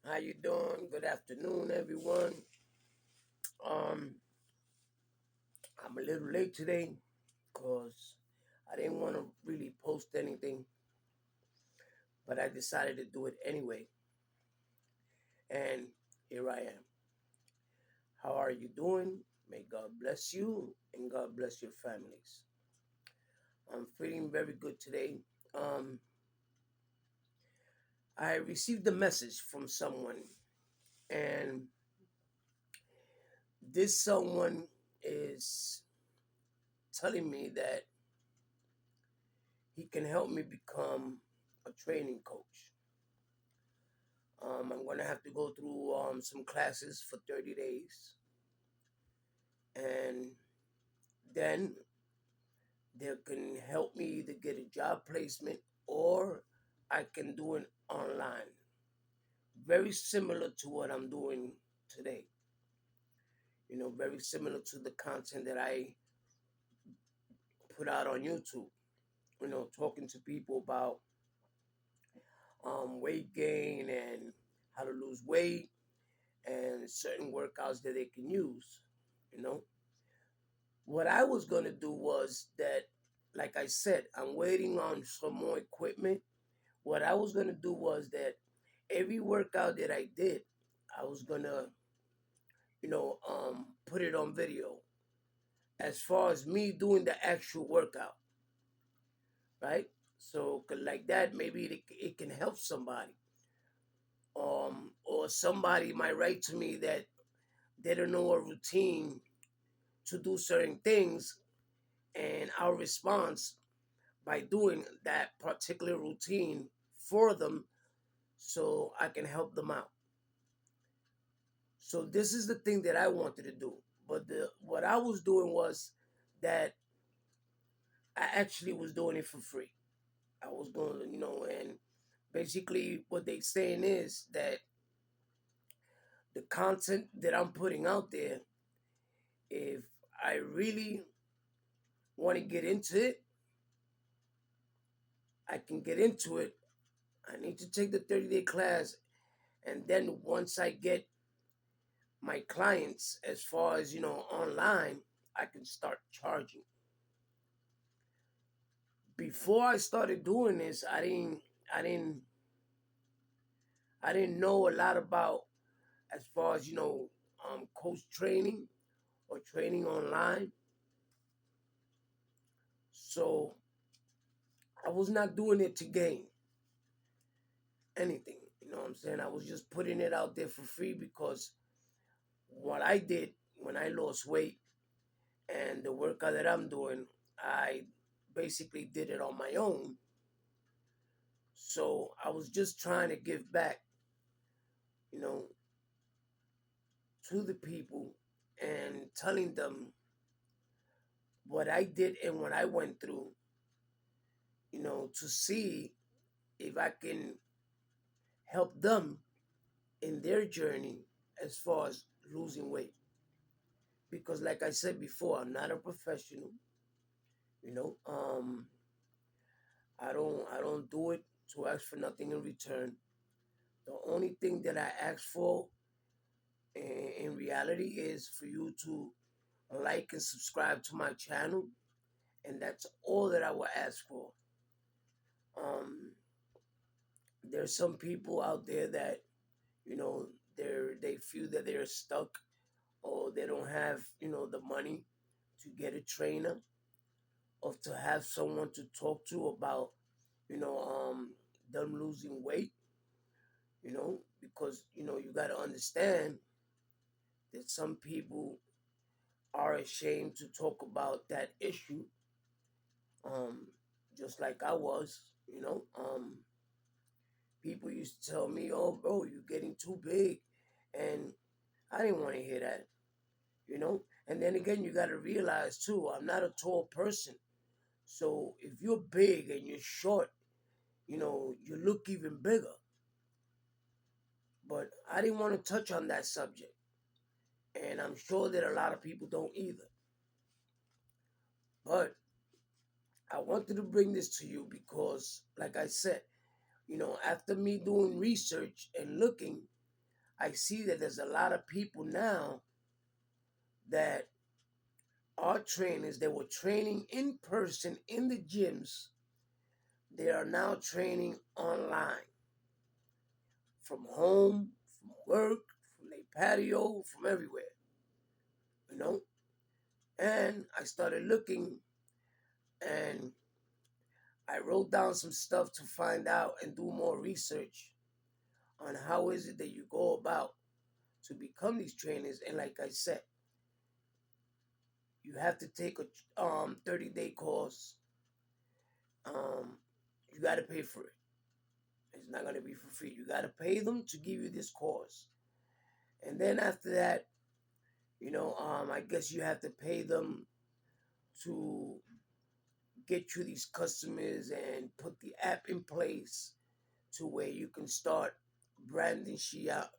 How you doing? Good afternoon, everyone. Um, I'm a little late today because I didn't want to really post anything, but I decided to do it anyway. And here I am. How are you doing? May God bless you and God bless your families. I'm feeling very good today. Um, I received a message from someone, and this someone is telling me that he can help me become a training coach. I'm going to have to go through some classes for 30 days. And then they can help me either get a job placement or I can do it online. Very similar to what I'm doing today. Very similar to the content that I put out on YouTube. Talking to people about weight gain and how to lose weight and certain workouts that they can use. You know, what I was going to do was that, like I said, I'm waiting on some more equipment. What I was going to do was that every workout that I did, I was going to, put it on video as far as me doing the actual workout, right? So, like that, maybe it can help somebody. Or somebody might write to me that they don't know a routine to do certain things, and our response by doing that particular routine for them so I can help them out. So this is the thing that I wanted to do. But what I was doing was that I actually was doing it for free. I was going, and basically what they saying is that the content that I'm putting out there, if I really want to get into it, I can get into it. I need to take the 30-day class, and then once I get my clients as far as online, I can start charging. Before I started doing this, I didn't I didn't know a lot about as far as coach training or training online. So I was not doing it to gain anything. You know what I'm saying? I was just putting it out there for free because what I did when I lost weight and the workout that I'm doing, I basically did it on my own. So I was just trying to give back, you know, to the people and telling them what I did and what I went through, to see if I can help them in their journey as far as losing weight. Because like I said before, I'm not a professional, you know. I don't do it to ask for nothing in return. The only thing that I ask for in reality is for you to like and subscribe to my channel, and that's all that I will ask for. Um, there's some people out there that you know they feel that they're stuck or they don't have the money to get a trainer or to have someone to talk to about you know them losing weight. Because you got to understand that some people are ashamed to talk about that issue, um, just like I was. People used to tell me, "Oh, bro, you're getting too big," and I didn't want to hear that. And then again, you got to realize too, I'm not a tall person, so if you're big and you're short, you look even bigger. But I didn't want to touch on that subject, and I'm sure that a lot of people don't either. But I wanted to bring this to you because, like I said, after me doing research and looking. I see that there's a lot of people now that are trainers that were training in person in the gyms. They are now training online from home, from work, from their patio, from everywhere, you know. And I started looking, and I wrote down some stuff to find out and do more research on how is it that you go about to become these trainers. And like I said, you have to take a 30-day course. Um, you got to pay for it. It's not going to be for free. You got to pay them to give you this course. And then after that, I guess you have to pay them to get you these customers and put the app in place to where you can start branding shit out,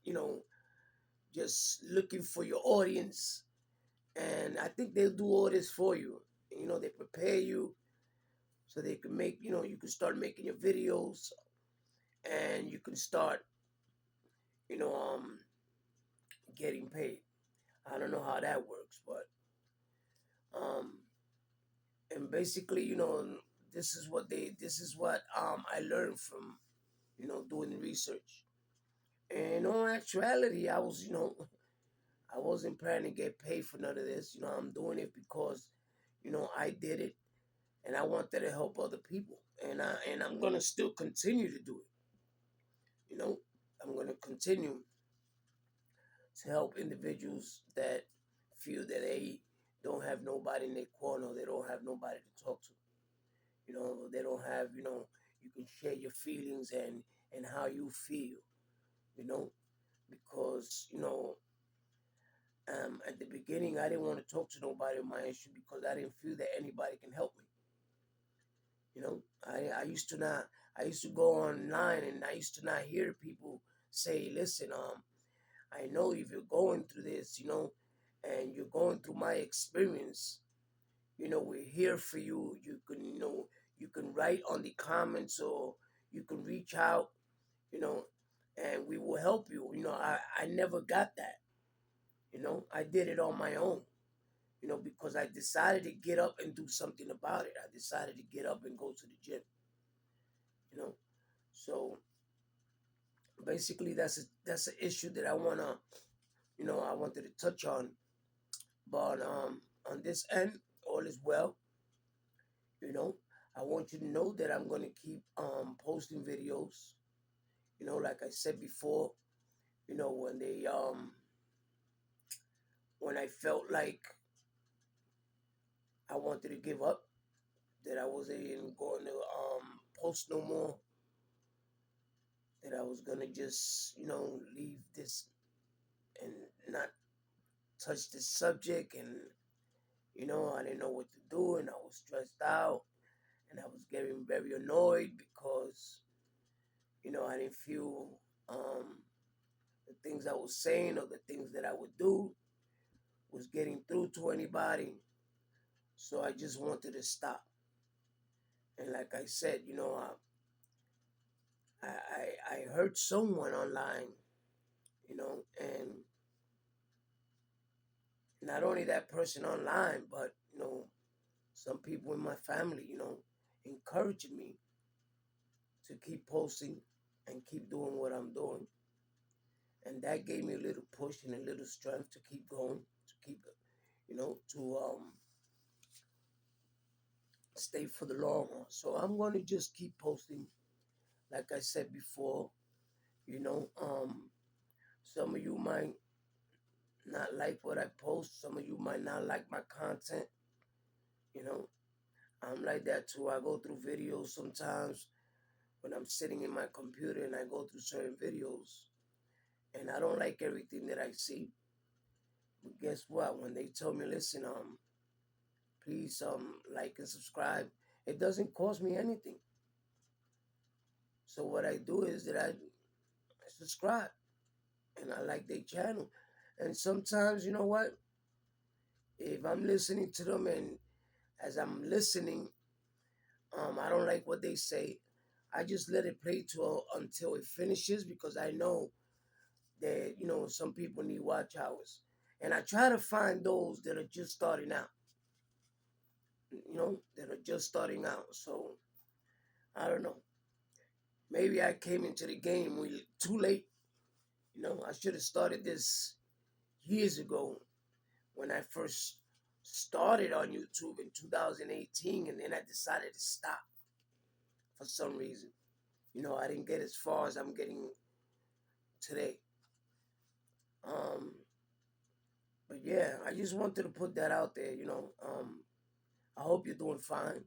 just looking for your audience. And I think they'll do all this for you. They prepare you so they can make, you can start making your videos, and you can start, you know, um, getting paid. I don't know how that works, but um, and basically, this is what I learned from, doing the research. And in all actuality, I wasn't planning to get paid for none of this. I'm doing it because, I did it and I wanted to help other people. And I'm gonna still continue to do it. I'm gonna continue to help individuals that feel that they don't have nobody in their corner, they don't have nobody to talk to. They don't have, you can share your feelings and how you feel, you know, because, at the beginning, I didn't want to talk to nobody on my issue because I didn't feel that anybody can help me. I used to not, I used to go online and I used to not hear people say, listen, I know if you're going through this, and you're going through my experience, we're here for you. You can, you can write on the comments, or you can reach out, you know, and we will help you. I never got that. I did it on my own, because I decided to get up and do something about it. I decided to get up and go to the gym, you know. So basically, that's an issue that I wanted to touch on. But on this end, all is well. You know, I want you to know that I'm gonna keep posting videos. Like I said before, when when I felt like I wanted to give up, that I wasn't even going to post no more, that I was gonna just, leave this and not touch this subject. And I didn't know what to do, and I was stressed out, and I was getting very annoyed because I didn't feel the things I was saying or the things that I would do was getting through to anybody. So I just wanted to stop. And like I said, I hurt someone online, and not only that person online, but some people in my family, encouraging me to keep posting and keep doing what I'm doing. And that gave me a little push and a little strength to keep going, to keep, to stay for the long run. So I'm going to just keep posting. Like I said before, you know, um, some of you might not like what I post. Some of you might not like my content. You know, I'm like that too. I go through videos sometimes when I'm sitting in my computer and I go through certain videos and I don't like everything that I see. But guess what? When they tell me, listen, please like and subscribe, it doesn't cost me anything. So what I do is that I subscribe and I like their channel. And sometimes, you know what? If I'm listening to them and as I'm listening, I don't like what they say, I just let it play until it finishes, because I know that, some people need watch hours. And I try to find those that are just starting out, that are just starting out. So I don't know. Maybe I came into the game too late. I should have started this years ago when I first started on YouTube in 2018, and then I decided to stop for some reason. I didn't get as far as I'm getting today. Um, but yeah, I just wanted to put that out there. I hope you're doing fine.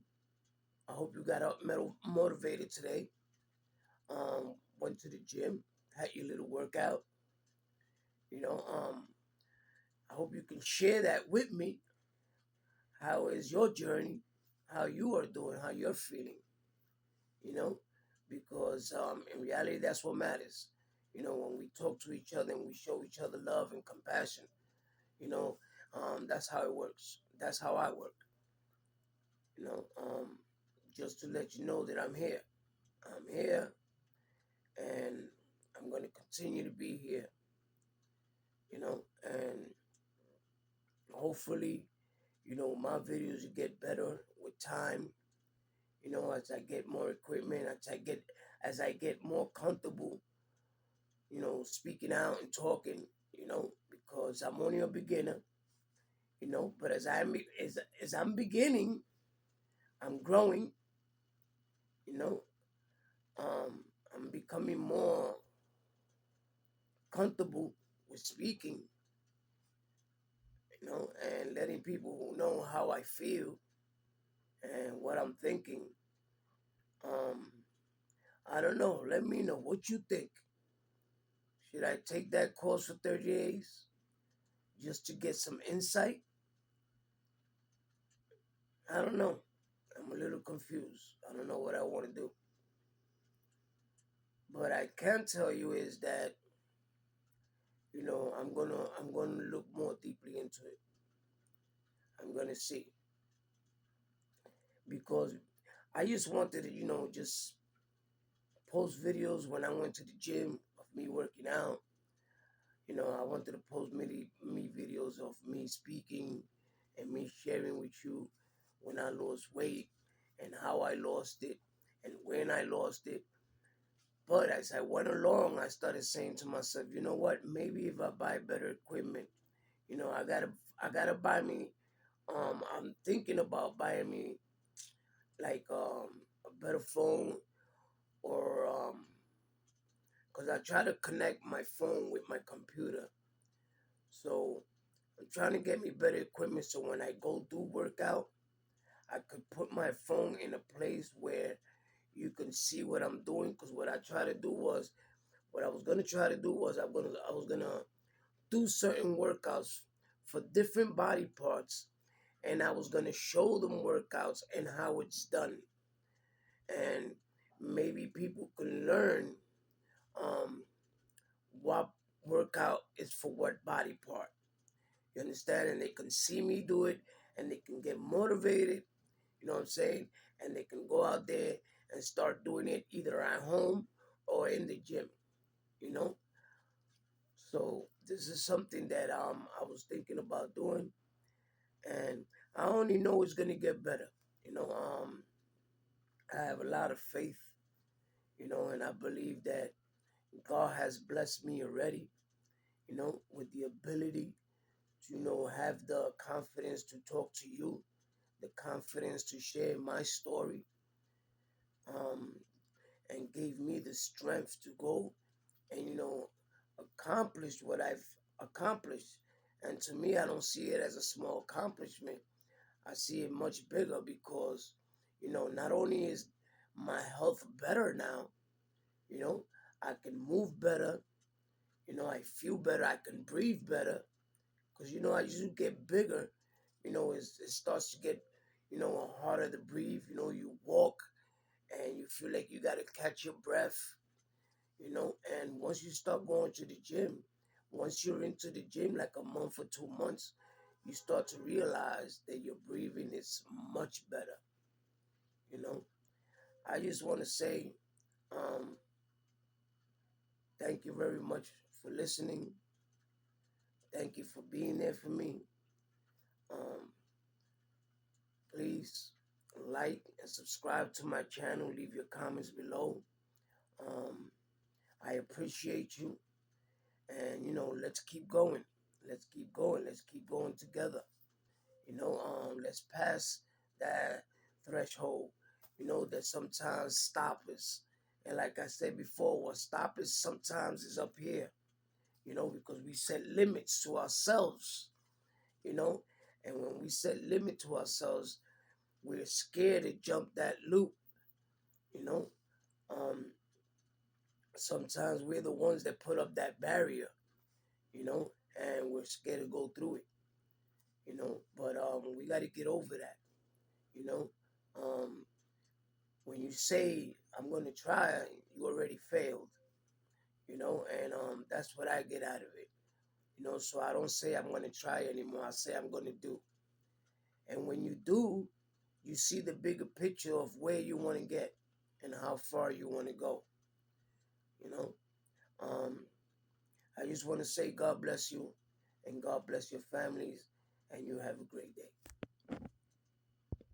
I hope you got up motivated today. Went to the gym, had your little workout. You know, um, I hope you can share that with me. How is your journey? How you are doing? How you're feeling? You know, because in reality, that's what matters. When we talk to each other and we show each other love and compassion, you know, that's how it works. That's how I work. You know, um, just to let you know that I'm here. I'm here, and I'm going to continue to be here. And hopefully, my videos will get better with time. As I get more equipment, as I get more comfortable, speaking out and talking, because I'm only a beginner, but as I'm beginning, I'm growing, you know, I'm becoming more comfortable with speaking, and letting people know how I feel and what I'm thinking. Um, I don't know. Let me know what you think. Should I take that course for 30 days just to get some insight? I don't know. I'm a little confused. I don't know what I want to do. But I can tell you is that, I'm gonna look more deeply into it. I'm gonna see. Because I just wanted to, just post videos when I went to the gym of me working out. I wanted to post me videos of me speaking and me sharing with you when I lost weight and how I lost it and when I lost it. But as I went along, I started saying to myself, you know what? Maybe if I buy better equipment, I gotta buy me. I'm thinking about buying me like a better phone, or because I try to connect my phone with my computer. So I'm trying to get me better equipment so when I go do workout, I could put my phone in a place where you can see what I'm doing. Because what I was gonna try to do was I was gonna do certain workouts for different body parts, and I was gonna show them workouts and how it's done, and maybe people can learn um, what workout is for what body part. You understand? And they can see me do it, and they can get motivated. You know what I'm saying? And they can go out there and start doing it either at home or in the gym. You know. So this is something that I was thinking about doing, and I only know it's gonna get better. You know, I have a lot of faith. And I believe that God has blessed me already. With the ability to have the confidence to talk to you, the confidence to share my story, um, and gave me the strength to go and accomplish what I've accomplished. And to me, I don't see it as a small accomplishment. I see it much bigger because not only is my health better now, you know, I can move better. I feel better. I can breathe better. Because as you get bigger, it starts to get harder to breathe. You walk and you feel like you got to catch your breath. And once you start going to the gym, once you're into the gym like a month or 2 months, you start to realize that your breathing is much better. you know I just want to say, um Thank you very much for listening. Thank you for being there for me. Um, Please like and subscribe to my channel. Leave your comments below. Um, I appreciate you. And, let's keep going. Let's keep going. Let's keep going together. Let's pass that threshold, that sometimes stop us. And like I said before, what stop us sometimes is up here, because we set limits to ourselves, you know. And when we set limit to ourselves, we're scared to jump that loop, you know. Um, Sometimes we're the ones that put up that barrier, and we're scared to go through it, But we got to get over that, you know. Um, when you say I'm going to try, you already failed, and that's what I get out of it, So I don't say I'm going to try anymore. I say I'm going to do. And when you do, you see the bigger picture of where you want to get and how far you want to go, you know. Um, I just want to say God bless you and God bless your families and you have a great day.